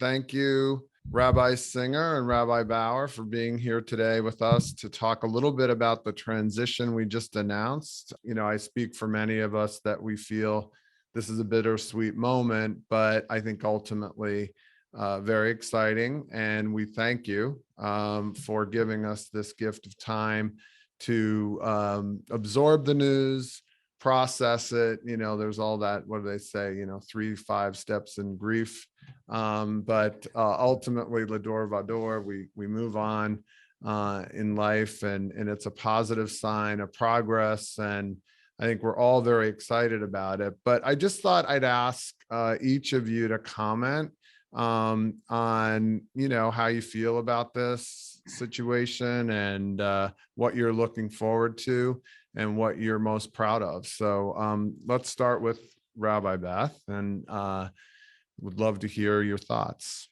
Thank you, Rabbi Singer and Rabbi Bauer, for being here today with us to talk a little bit about the transition we just announced. I speak for many of us that we feel this is a bittersweet moment, but I think ultimately very exciting. And we thank you for giving us this gift of time to absorb the news, process it. There's all that, what do they say, 3-5 steps in grief. But ultimately, Lador Vador, we move on in life, and it's a positive sign of progress. And I think we're all very excited about it. But I just thought I'd ask each of you to comment on, how you feel about this situation and what you're looking forward to and what you're most proud of. So let's start with Rabbi Beth, and would love to hear your thoughts.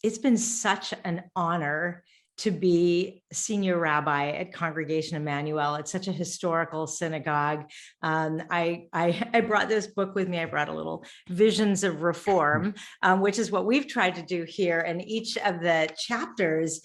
It's been such an honor to be senior rabbi at Congregation Emanu-El. It's such a historical synagogue. I brought this book with me. I brought a little Visions of Reform, which is what we've tried to do here. And each of the chapters,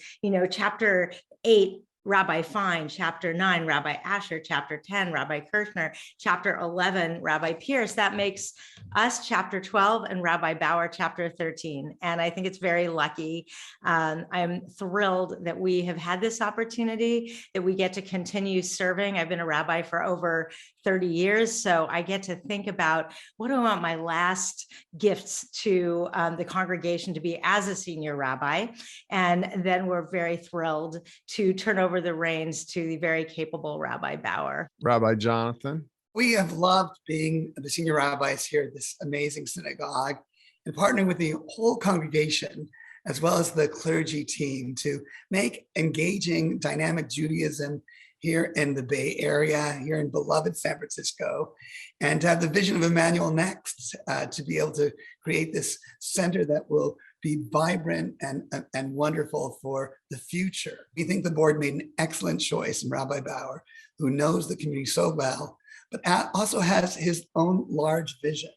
chapter 8, Rabbi Fine, chapter 9, Rabbi Asher, chapter 10, Rabbi Kirshner, chapter 11, Rabbi Pierce. That makes us chapter 12 and Rabbi Bauer chapter 13. And I think it's very lucky. I'm thrilled that we have had this opportunity, that we get to continue serving. I've been a rabbi for over 30 years. So I get to think about, what do I want my last gifts to the congregation to be as a senior rabbi? And then we're very thrilled to turn over the reins to the very capable Rabbi Bauer. Rabbi Jonathan. We have loved being the senior rabbis here at this amazing synagogue and partnering with the whole congregation as well as the clergy team to make engaging dynamic Judaism here in the Bay Area, here in beloved San Francisco, and to have the vision of Emanu-El next, to be able to create this center that will be vibrant and wonderful for the future. We think the board made an excellent choice in Rabbi Bauer, who knows the community so well, but also has his own large vision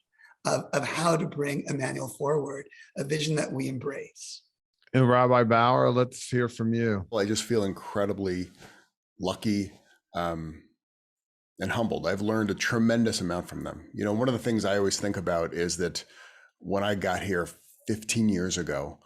of how to bring Emanu-El forward, a vision that we embrace. And Rabbi Bauer, let's hear from you. Well, I just feel incredibly lucky and humbled. I've learned a tremendous amount from them. One of the things I always think about is that when I got here 15 years ago,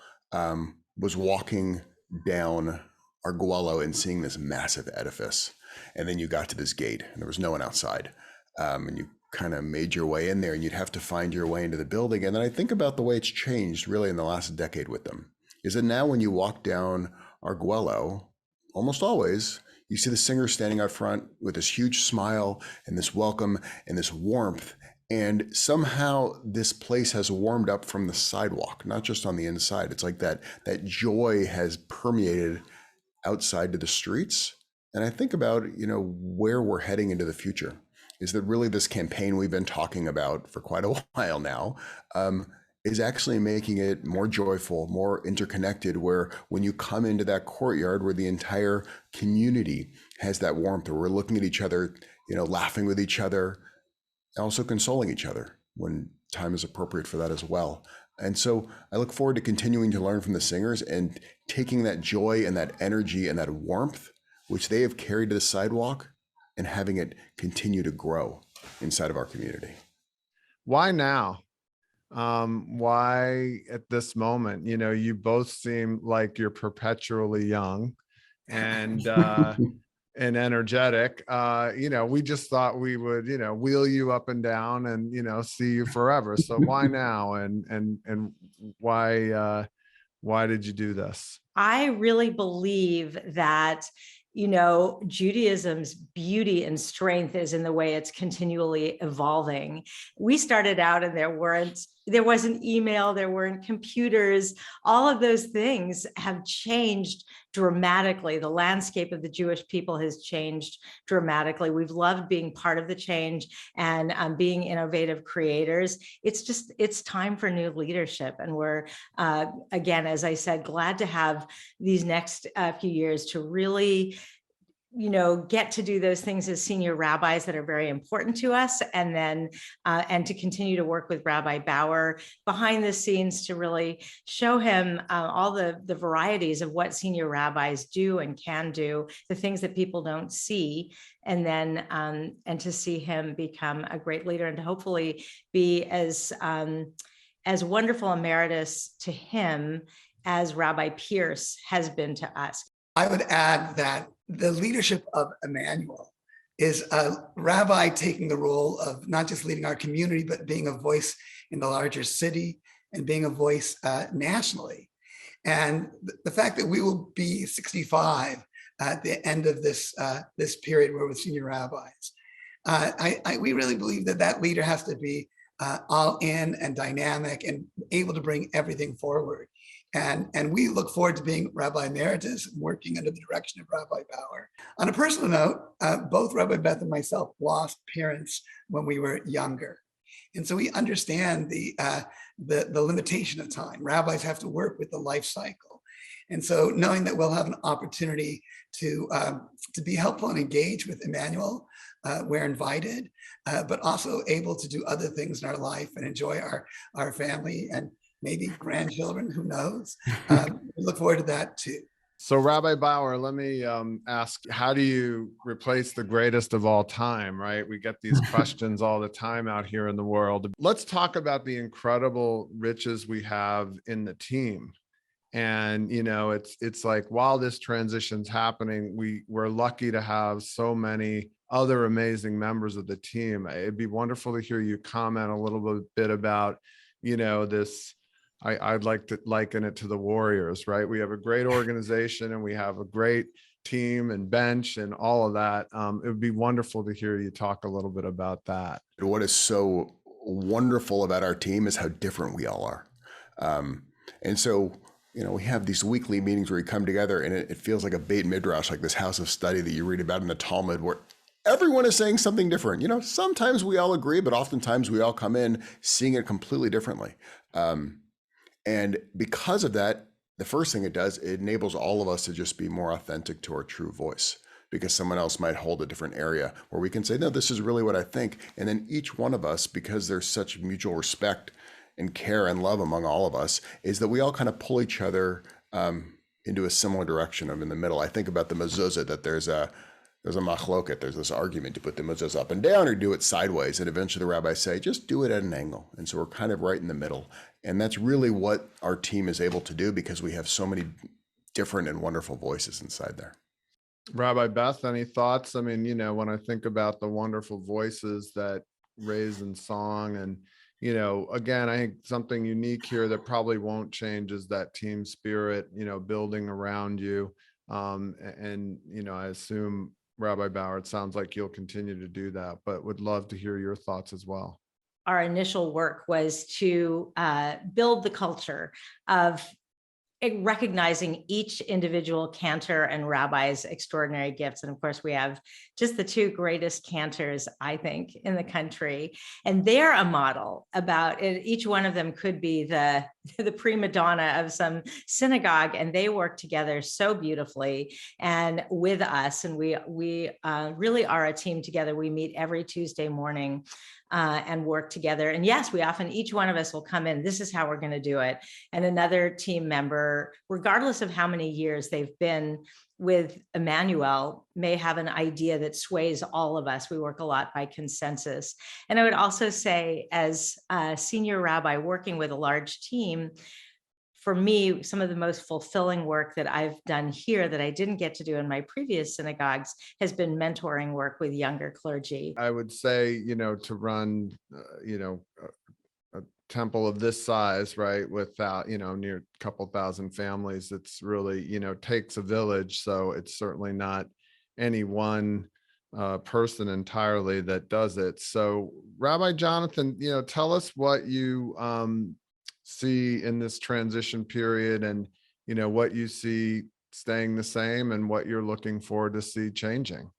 was walking down Arguello and seeing this massive edifice. And then you got to this gate and there was no one outside. And you kind of made your way in there and you'd have to find your way into the building. And then I think about the way it's changed really in the last decade with them. Is that now when you walk down Arguello, almost always, you see the singer standing out front with this huge smile and this welcome and this warmth. And somehow this place has warmed up from the sidewalk, not just on the inside. It's like that joy has permeated outside to the streets. And I think about, where we're heading into the future. Is that really this campaign we've been talking about for quite a while now is actually making it more joyful, more interconnected, where when you come into that courtyard where the entire community has that warmth, where we're looking at each other, laughing with each other, and also consoling each other when time is appropriate for that as well. And so I look forward to continuing to learn from the singers and taking that joy and that energy and that warmth, which they have carried to the sidewalk, and having it continue to grow inside of our community. Why now? Why at this moment? You both seem like you're perpetually young and and energetic. We just thought we would, wheel you up and down and, see you forever. So why now? And why did you do this? I really believe that Judaism's beauty and strength is in the way it's continually evolving. We started out and there wasn't email, there weren't computers. All of those things have changed dramatically. The landscape of the Jewish people has changed dramatically. We've loved being part of the change and being innovative creators. It's time for new leadership. And we're, again, as I said, glad to have these next few years to really get to do those things as senior rabbis that are very important to us, and then and to continue to work with Rabbi Bauer behind the scenes to really show him all the varieties of what senior rabbis do and can do, the things that people don't see, and then and to see him become a great leader and to hopefully be as wonderful emeritus to him as Rabbi Pierce has been to us. I would add that the leadership of Emanu-El is a rabbi taking the role of not just leading our community, but being a voice in the larger city and being a voice nationally. And the fact that we will be 65 at the end of this period where we're senior rabbis, we really believe that leader has to be all in and dynamic and able to bring everything forward. And we look forward to being Rabbi Emeritus, working under the direction of Rabbi Bauer. On a personal note, both Rabbi Beth and myself lost parents when we were younger. And so we understand the limitation of time. Rabbis have to work with the life cycle. And so knowing that we'll have an opportunity to be helpful and engage with Emanu-El, we're invited, but also able to do other things in our life and enjoy our family and maybe grandchildren, who knows? We look forward to that too. So Rabbi Bauer, let me ask, how do you replace the greatest of all time, right? We get these questions all the time out here in the world. Let's talk about the incredible riches we have in the team. And, it's like, while this transition's happening, we're lucky to have so many other amazing members of the team. It'd be wonderful to hear you comment a little bit about, this. I'd like to liken it to the Warriors, right? We have a great organization and we have a great team and bench and all of that. It would be wonderful to hear you talk a little bit about that. What is so wonderful about our team is how different we all are. And so, we have these weekly meetings where we come together and it feels like a Beit Midrash, like this house of study that you read about in the Talmud, where everyone is saying something different. Sometimes we all agree, but oftentimes we all come in seeing it completely differently. And because of that, the first thing it does, it enables all of us to just be more authentic to our true voice, because someone else might hold a different area where we can say, no, this is really what I think. And then each one of us, because there's such mutual respect and care and love among all of us, is that we all kind of pull each other into a similar direction of in the middle. I think about the mezuzah, that there's a machloket, there's this argument to put the mezuzah up and down or do it sideways. And eventually the rabbis say, just do it at an angle. And so we're kind of right in the middle. And that's really what our team is able to do, because we have so many different and wonderful voices inside there. Rabbi Beth, any thoughts? I mean, when I think about the wonderful voices that raise in song and, again, I think something unique here that probably won't change is that team spirit, building around you. And, I assume, Rabbi Bauer, it sounds like you'll continue to do that, but would love to hear your thoughts as well. Our initial work was to build the culture of recognizing each individual cantor and rabbi's extraordinary gifts. And of course, we have just the two greatest cantors, I think, in the country. And they're a model about it. Each one of them could be the prima donna of some synagogue, and they work together so beautifully and with us. And we really are a team together. We meet every Tuesday morning and work together. And yes, each one of us will come in, this is how we're going to do it. And another team member, regardless of how many years they've been with Emanu-El, may have an idea that sways all of us. We work a lot by consensus. And I would also say, as a senior rabbi working with a large team, for me, some of the most fulfilling work that I've done here that I didn't get to do in my previous synagogues has been mentoring work with younger clergy. I would say, to run, a temple of this size, right, without, near a couple thousand families, it's really, takes a village. So it's certainly not any one person entirely that does it. So Rabbi Jonathan, tell us what you see in this transition period, and what you see staying the same and what you're looking forward to see changing.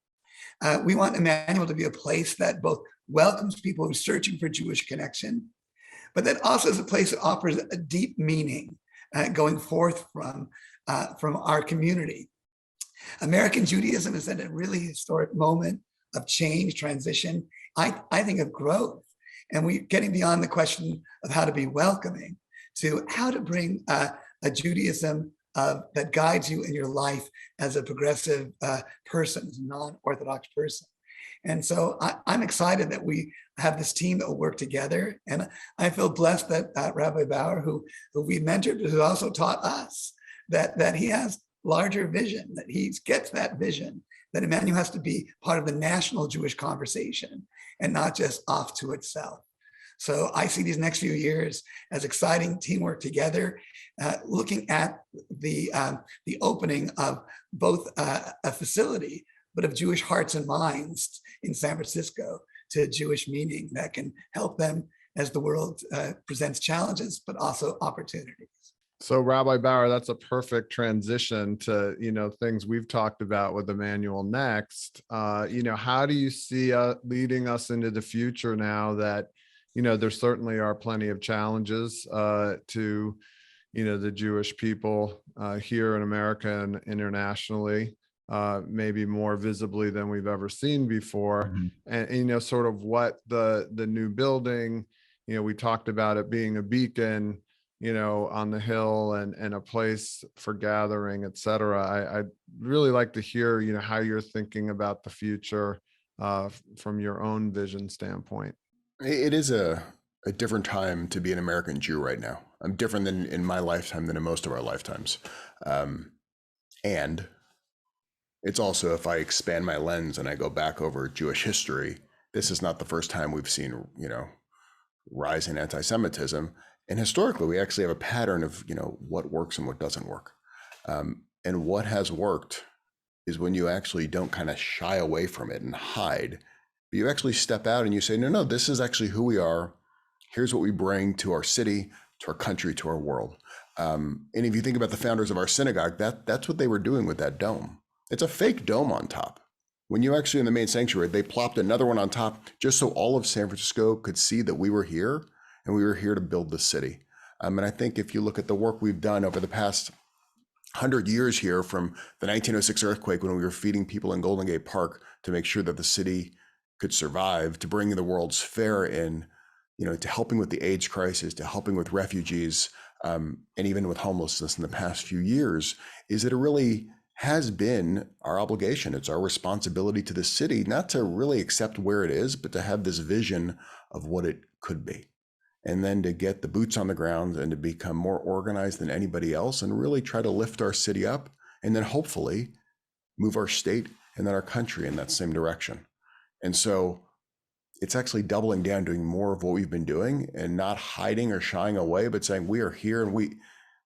We want Emanu-El to be a place that both welcomes people who are searching for Jewish connection, but that also is a place that offers a deep meaning going forth from our community. American Judaism is at a really historic moment of change, transition, I think of growth. And we're getting beyond the question of how to be welcoming to how to bring a Judaism that guides you in your life as a progressive person, as a non-Orthodox person. And so I'm excited that we have this team that will work together. And I feel blessed that Rabbi Bauer, who we mentored, who also taught us that he has larger vision, that he gets that vision, that Emanu has to be part of the national Jewish conversation and not just off to itself. So I see these next few years as exciting teamwork together, looking at the opening of both a facility, but of Jewish hearts and minds in San Francisco to Jewish meaning that can help them as the world presents challenges, but also opportunities. So Rabbi Bauer, that's a perfect transition to, things we've talked about with Emanu-El next. How do you see leading us into the future now that, there certainly are plenty of challenges to, the Jewish people here in America and internationally, maybe more visibly than we've ever seen before. Mm-hmm. And sort of what the new building, we talked about it being a beacon, on the hill and a place for gathering, et cetera. I'd really like to hear, how you're thinking about the future from your own vision standpoint. It is a different time to be an American Jew right now. I'm different than in my lifetime than in most of our lifetimes. And it's also, if I expand my lens and I go back over Jewish history, this is not the first time we've seen, rise in anti-Semitism. And historically, we actually have a pattern of, what works and what doesn't work. And what has worked is when you actually don't kind of shy away from it and hide, but you actually step out and you say, no, this is actually who we are. Here's what we bring to our city, to our country, to our world. And if you think about the founders of our synagogue, that's what they were doing with that dome. It's a fake dome on top. When you actually in the main sanctuary, they plopped another one on top just so all of San Francisco could see that we were here. And we were here to build the city. And I think if you look at the work we've done over the past 100 years here, from the 1906 earthquake when we were feeding people in Golden Gate Park to make sure that the city could survive, to bringing the World's Fair in, to helping with the AIDS crisis, to helping with refugees, and even with homelessness in the past few years, is that it really has been our obligation. It's our responsibility to the city, not to really accept where it is, but to have this vision of what it could be. And then to get the boots on the ground and to become more organized than anybody else and really try to lift our city up and then hopefully move our state and then our country in that same direction. And so it's actually doubling down, doing more of what we've been doing and not hiding or shying away, but saying we are here and we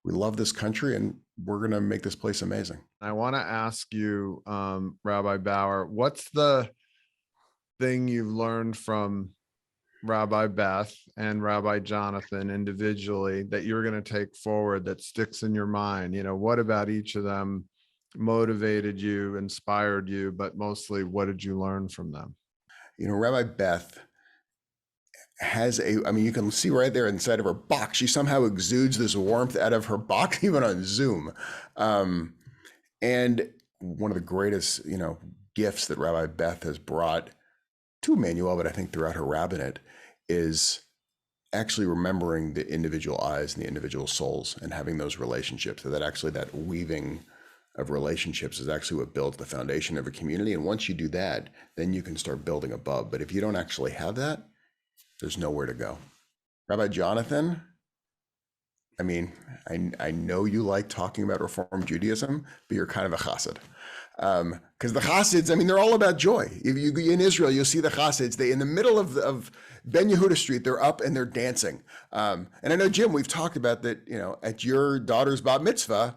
love this country and we're going to make this place amazing. I want to ask you, Rabbi Bauer, what's the thing you've learned from Rabbi Beth and Rabbi Jonathan individually that you're going to take forward that sticks in your mind? What about each of them motivated you, inspired you, but mostly what did you learn from them? Rabbi Beth has you can see right there inside of her box, she somehow exudes this warmth out of her box, even on Zoom. And one of the greatest, gifts that Rabbi Beth has brought to Emanu-El, but I think throughout her rabbinate, is actually remembering the individual eyes and the individual souls and having those relationships. So that weaving of relationships is actually what builds the foundation of a community. And once you do that, then you can start building above. But if you don't actually have that, there's nowhere to go. Rabbi Jonathan, I know you like talking about Reform Judaism, but you're kind of a chassid. Because the Chassids, they're all about joy. If you in Israel, you'll see the Chassids. They in the middle of Ben Yehuda Street, they're up and they're dancing. And I know, Jim, we've talked about that. At your daughter's bat mitzvah,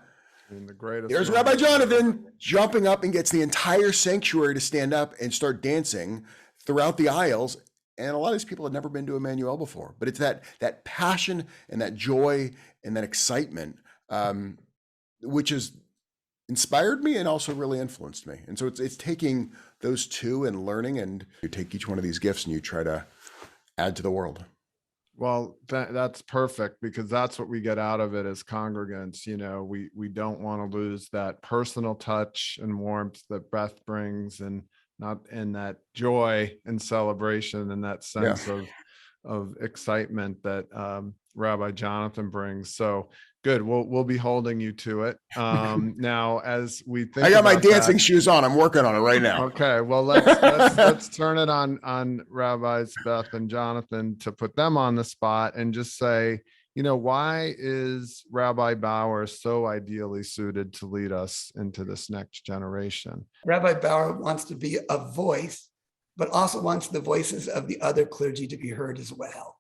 there's Rabbi Jonathan jumping up and gets the entire sanctuary to stand up and start dancing throughout the aisles. And a lot of these people had never been to Emanu-El before, but it's that passion and that joy and that excitement, which has inspired me and also really influenced me. And so it's taking those two and learning, and you take each one of these gifts and you try to add to the world. Well, that's perfect, because that's what we get out of it as congregants. We don't want to lose that personal touch and warmth that Beth brings, and that joy and celebration and that Yeah. sense of excitement that Rabbi Jonathan brings. So good. We'll be holding you to it. Now, as we think I got my about dancing that, shoes on. I'm working on it right now. okay, well, let's turn it on Rabbis Beth and Jonathan to put them on the spot and just say, why is Rabbi Bauer so ideally suited to lead us into this next generation? Rabbi Bauer wants to be a voice, but also wants the voices of the other clergy to be heard as well.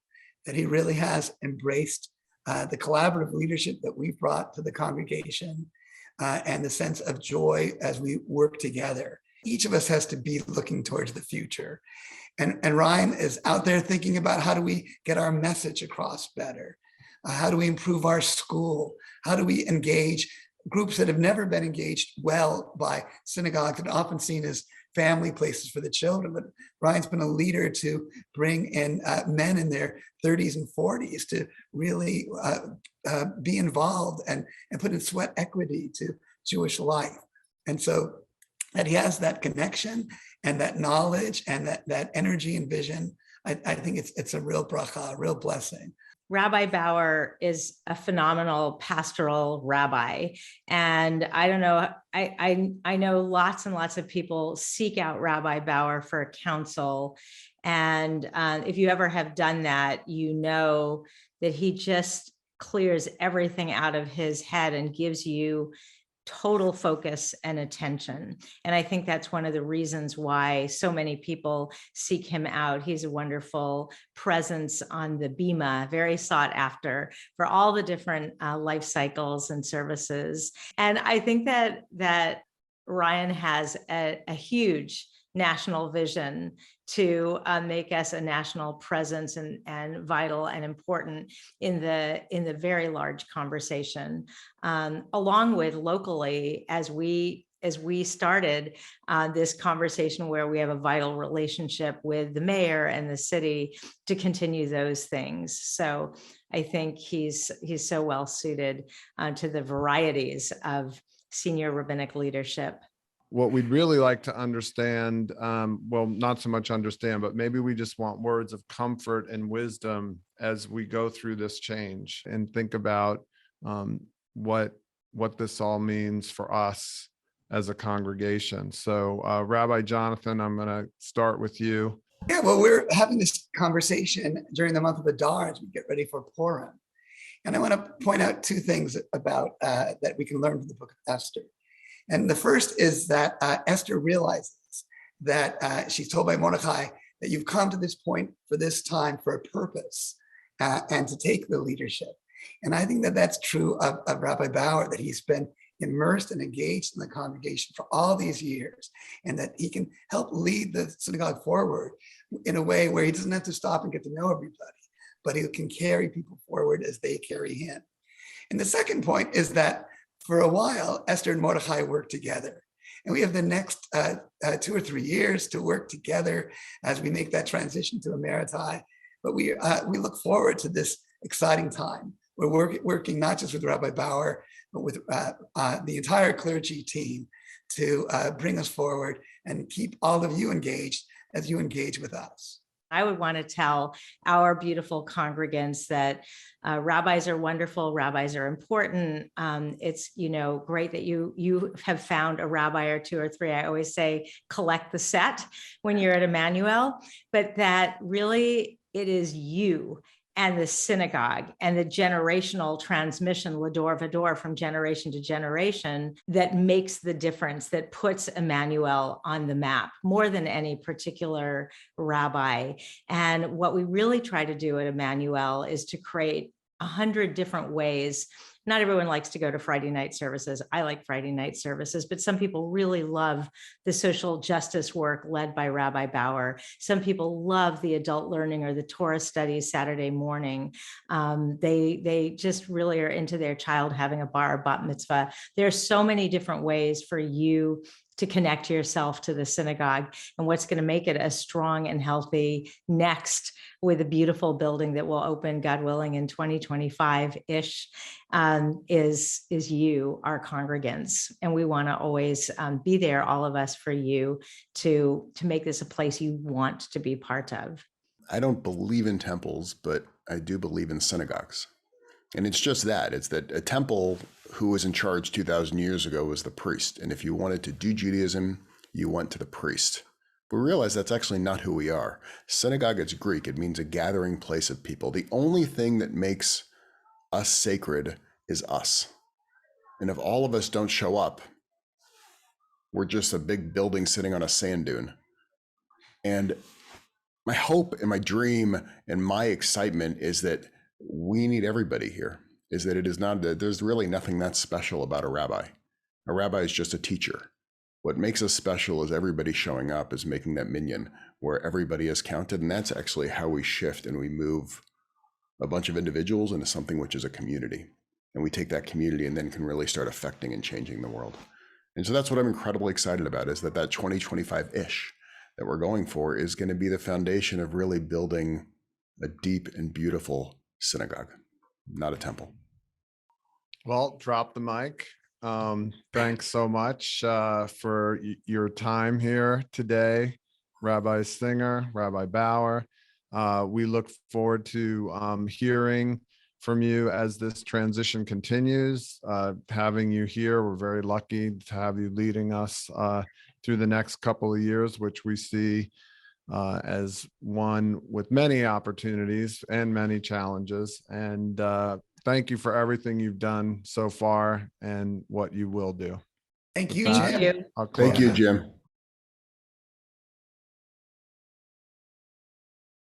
That he really has embraced the collaborative leadership that we've brought to the congregation, and the sense of joy as we work together. Each of us has to be looking towards the future. And Ryan is out there thinking about, how do we get our message across better? How do we improve our school? How do we engage groups that have never been engaged well by synagogues and often seen as family places for the children? But Ryan's been a leader to bring in men in their 30s and 40s to really be involved and put in sweat equity to Jewish life. And so that he has that connection and that knowledge and that energy and vision, I think it's a real bracha, a real blessing. Rabbi Bauer is a phenomenal pastoral rabbi. And I don't know, I know lots and lots of people seek out Rabbi Bauer for counsel. And if you ever have done that, you know that he just clears everything out of his head and gives you total focus and attention. And I think that's one of the reasons why so many people seek him out. He's a wonderful presence on the Bima, very sought after for all the different life cycles and services. And I think that Ryan has a huge national vision to make us a national presence and vital and important in the very large conversation, along with locally, as we started this conversation where we have a vital relationship with the mayor and the city to continue those things. So I think he's so well suited to the varieties of senior rabbinic leadership. What we'd really like to understand, well, not so much understand, but maybe we just want words of comfort and wisdom as we go through this change and think about what this all means for us as a congregation. So Rabbi Jonathan, I'm going to start with you. Yeah, well, we're having this conversation during the month of Vador as we get ready for Purim. And I want to point out two things about that we can learn from the book of Esther. And the first is that Esther realizes that she's told by Mordechai that you've come to this point for this time for a purpose and to take the leadership. And I think that that's true of Rabbi Bauer, that he's been immersed and engaged in the congregation for all these years, and that he can help lead the synagogue forward in a way where he doesn't have to stop and get to know everybody, but he can carry people forward as they carry him. And the second point is that for a while, Esther and Mordechai worked together. And we have the next 2 or 3 years to work together as we make that transition to Emeriti. But we look forward to this exciting time. We're working not just with Rabbi Bauer, but with the entire clergy team to bring us forward and keep all of you engaged as you engage with us. I would want to tell our beautiful congregants that rabbis are wonderful, rabbis are important. It's great that you have found a rabbi or 2 or 3. I always say collect the set when you're at Emanu-El, but that really it is you and the synagogue and the generational transmission, Vador, from generation to generation, that makes the difference, that puts Emanu-El on the map more than any particular rabbi. And what we really try to do at Emanu-El is to create 100 different ways. Not everyone likes to go to Friday night services. I like Friday night services, but some people really love the social justice work led by Rabbi Bauer. Some people love the adult learning or the Torah studies Saturday morning. They just really are into their child having a bar or bat mitzvah. There are so many different ways for you to connect yourself to the synagogue. And what's going to make it a strong and healthy next, with a beautiful building that will open, God willing, in 2025-ish, is you, our congregants. And we want to always be there, all of us, for you to make this a place you want to be part of. I don't believe in temples, but I do believe in synagogues. And it's just that. It's that a temple, who was in charge 2,000 years ago, was the priest. And if you wanted to do Judaism, you went to the priest. But realize that's actually not who we are. Synagogue, it's Greek. It means a gathering place of people. The only thing that makes us sacred is us. And if all of us don't show up, we're just a big building sitting on a sand dune. And my hope and my dream and my excitement is that we need everybody here, is that it is not, that there's really nothing that special about a rabbi. A rabbi is just a teacher. What makes us special is everybody showing up, is making that minyan where everybody is counted. And that's actually how we shift and we move a bunch of individuals into something which is a community. And we take that community and then can really start affecting and changing the world. And so that's what I'm incredibly excited about, is that 2025-ish that we're going for is going to be the foundation of really building a deep and beautiful synagogue, not a temple. Well, drop the mic. Thanks so much for your time here today, Rabbi Singer, Rabbi Bauer. We look forward to hearing from you as this transition continues. Having you here, we're very lucky to have you leading us through the next couple of years, which we see as one with many opportunities and many challenges. And thank you for everything you've done so far and what you will do. Thank you, Thank Jim. you. I'll Thank close you, it. Jim.